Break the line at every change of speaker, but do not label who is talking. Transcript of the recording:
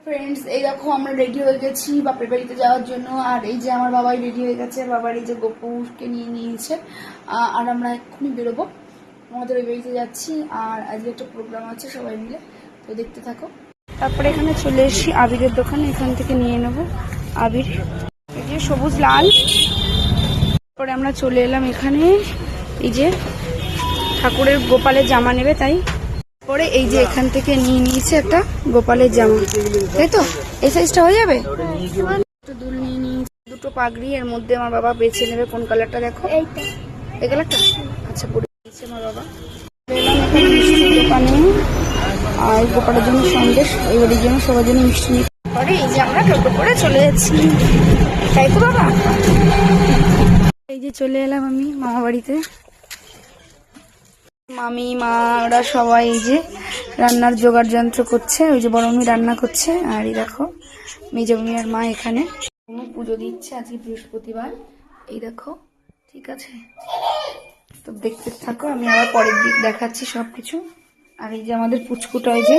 Friends, এই দেখো আমরা রেডি হয়ে গেছি বাপের বাড়িতে যাওয়ার জন্য। আর এই যে আমার বাবাই রেডি হয়ে গেছে, বাবার এই যে গোপুরকে নিয়ে নিয়েছে। আর আমরা এক্ষুনি বেরোবো, আমাদের ওই বাড়িতে যাচ্ছি। আর আজকে একটা প্রোগ্রাম আছে সবাই মিলে, তো দেখতে থাকো। তারপরে এখানে চলে এসেছি আবিরের দোকানে, এখান থেকে নিয়ে নেব আবির, এই যে সবুজ লাল। তারপরে আমরা চলে এলাম এখানে, এই যে ঠাকুরের গোপালের জামা নেবে, তাই পরে এই যে এখান থেকে নিয়ে নিয়েছে একটা গোপালের জামা, তাই তো এই সাইজটা হয়ে যাবে। দুল নিয়ে নিয়েছে, দুটো পাগড়ি, এর মধ্যে আমার বাবা বেছে নেবে কোন কালারটা। দেখো এই কালারটা, আচ্ছা পরে দিয়েছে আমার বাবা। এলাম এখানে মিষ্টির দোকানে, আর গোপালের জন্য সন্দেশ, এই বাড়ির জন্য সবার জন্য মিষ্টি নিয়ে পরে এই যে আমরা টোটো করে চলে যাচ্ছি, তাই তো বাবা। এই যে চলে এলাম আমি মামা বাড়িতে, মামি মা ওরা সবাই এই যে রান্নার জোগাড় যন্ত্র করছে। ওই যে বড় মেয়ে রান্না করছে, আর এই দেখো মেজো মেয়ে আর মা এখানে পুজো দিচ্ছে, আজকে বৃহস্পতিবার। এই দেখো, ঠিক আছে তো দেখতে থাকো, আমি আবার পরের দিক দেখাচ্ছি সবকিছু। আর এই যে আমাদের পুচকুটা, এই যে